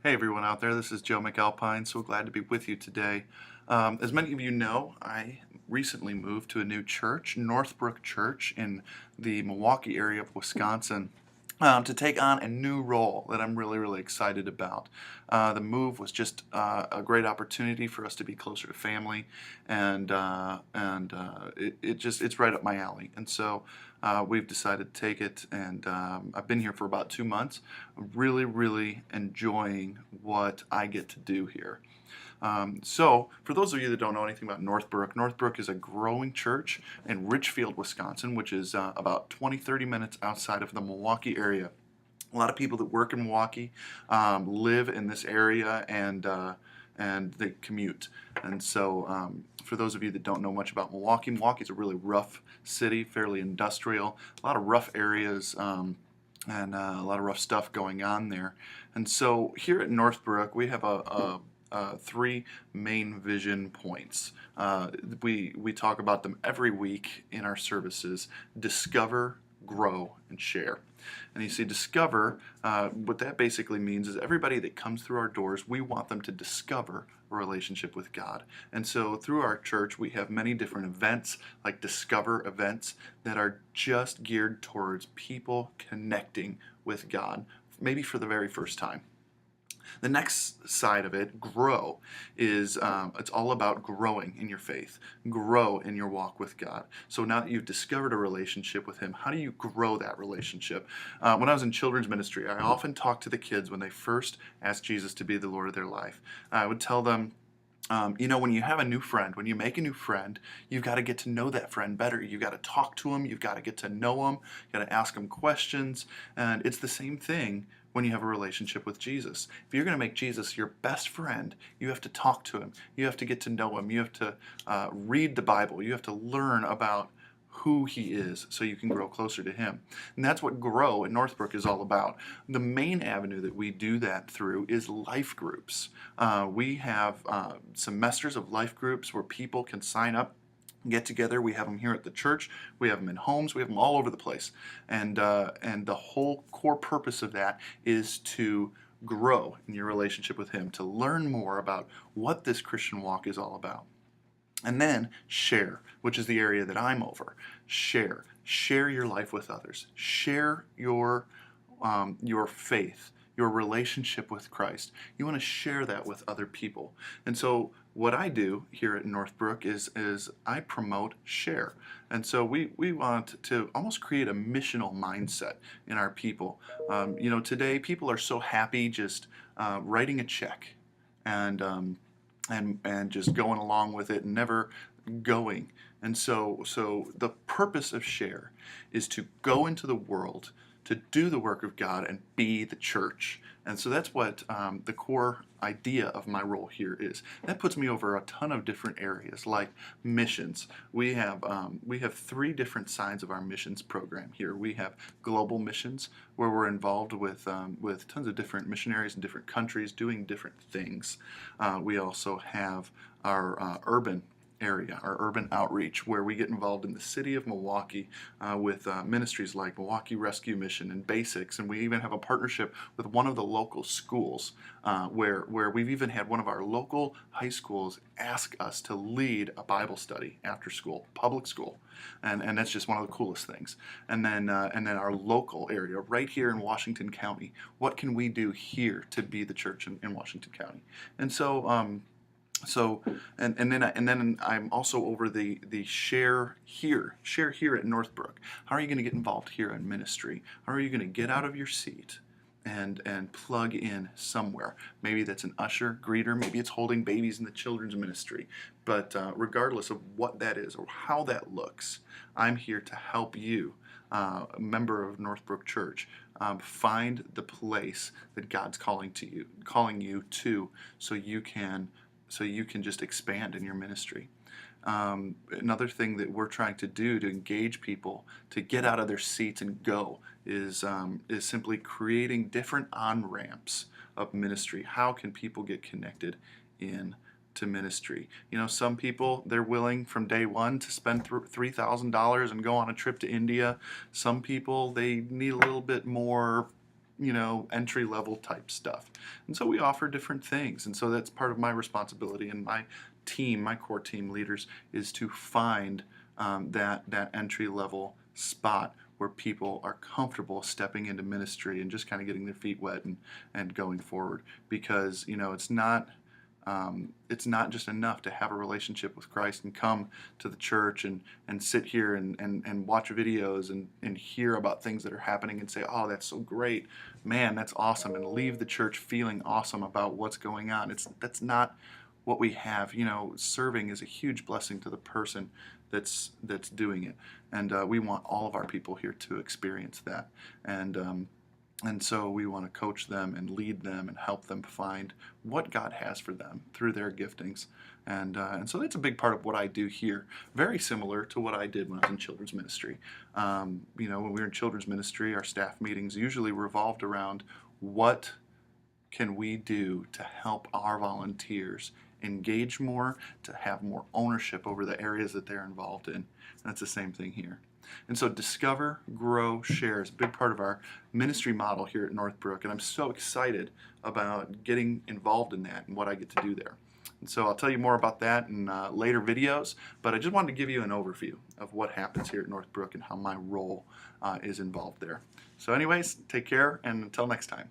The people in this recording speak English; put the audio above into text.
Hey everyone out there, this is Joe McAlpine. So glad to be with you today. As many of you know, I recently moved to a new church, Northbrook Church, in the Milwaukee area of Wisconsin, to take on a new role that I'm really excited about. The move was just a great opportunity for us to be closer to family, and it's right up my alley. And so we've decided to take it, and I've been here for about 2 months. I'm really enjoying what I get to do here. So, for those of you that don't know anything about Northbrook, Northbrook is a growing church in Richfield, Wisconsin, which is about 20-30 minutes outside of the Milwaukee area. A lot of people that work in Milwaukee live in this area and they commute. And so, for those of you that don't know much about Milwaukee, Milwaukee is a really rough city, fairly industrial, a lot of rough areas. And a lot of rough stuff going on there. And so here at Northbrook, we have three main vision points. We talk about them every week in our services: discover, grow, and share. And you see, discover, what that basically means is everybody that comes through our doors, we want them to discover a relationship with God. And so through our church, we have many different events, like discover events, that are just geared towards people connecting with God, maybe for the very first time. The next side of it, grow, is it's all about growing in your faith, grow in your walk with God. So now that you've discovered a relationship with Him, how do you grow that relationship? When I was in children's ministry, I often talked to the kids when they first asked Jesus to be the Lord of their life. I would tell them, when you have a new friend, when you make a new friend, you've got to get to know that friend better. You've got to talk to him. You've got to get to know him. You've got to ask him questions. And it's the same thing when you have a relationship with Jesus. If you're going to make Jesus your best friend, you have to talk to him. You have to get to know him. You have to read the Bible. You have to learn about who he is so you can grow closer to him. And that's what Grow at Northbrook is all about. The main avenue that we do that through is life groups. We have semesters of life groups where people can sign up, get together. We have them here at the church. We have them in homes. We have them all over the place. And the whole core purpose of that is to grow in your relationship with him, to learn more about what this Christian walk is all about. And then share, which is the area that I'm over. Share your life with others. Share your faith, your relationship with Christ. You want to share that with other people. And so what I do here at Northbrook is I promote share. And so we want to almost create a missional mindset in our people. Today people are so happy just writing a check and just going along with it and never going. And so the purpose of Share is to go into the world, to do the work of God and be the church. And so that's what the core idea of my role here is. That puts me over a ton of different areas, like missions. We have three different sides of our missions program here. We have global missions, where we're involved with tons of different missionaries in different countries doing different things. We also have our urban area, our urban outreach, where we get involved in the city of Milwaukee with ministries like Milwaukee Rescue Mission and Basics, and we even have a partnership with one of the local schools where we've even had one of our local high schools ask us to lead a Bible study after school, public school, and that's just one of the coolest things. And then our local area, right here in Washington County, what can we do here to be the church in Washington County? And then I'm also over the share here at Northbrook. How are you going to get involved here in ministry? How are you going to get out of your seat and plug in somewhere? Maybe that's an usher, greeter, maybe it's holding babies in the children's ministry. But regardless of what that is or how that looks, I'm here to help you, a member of Northbrook Church, find the place that God's calling you to, so you can just expand in your ministry. Another thing that we're trying to do to engage people to get out of their seats and go is simply creating different on-ramps of ministry. How can people get connected in to ministry? Some people, they're willing from day one to spend $3,000 and go on a trip to India. Some people, they need a little bit more entry level type stuff. And so we offer different things. And so that's part of my responsibility, and my team, my core team leaders, is to find that entry level spot where people are comfortable stepping into ministry and just kind of getting their feet wet and going forward. Because it's not just enough to have a relationship with Christ and come to the church and sit here and watch videos and hear about things that are happening and say, oh, that's so great, man, that's awesome, and leave the church feeling awesome about what's going on. That's not what we have. Serving is a huge blessing to the person that's doing it, and we want all of our people here to experience that. And so we want to coach them and lead them and help them find what God has for them through their giftings. And so that's a big part of what I do here, very similar to what I did when I was in children's ministry. When we were in children's ministry, our staff meetings usually revolved around what can we do to help our volunteers engage more, to have more ownership over the areas that they're involved in. And that's the same thing here. And so discover, grow, share is a big part of our ministry model here at Northbrook, and I'm so excited about getting involved in that and what I get to do there. And so I'll tell you more about that in later videos, but I just wanted to give you an overview of what happens here at Northbrook and how my role is involved there. So anyways, take care, and until next time.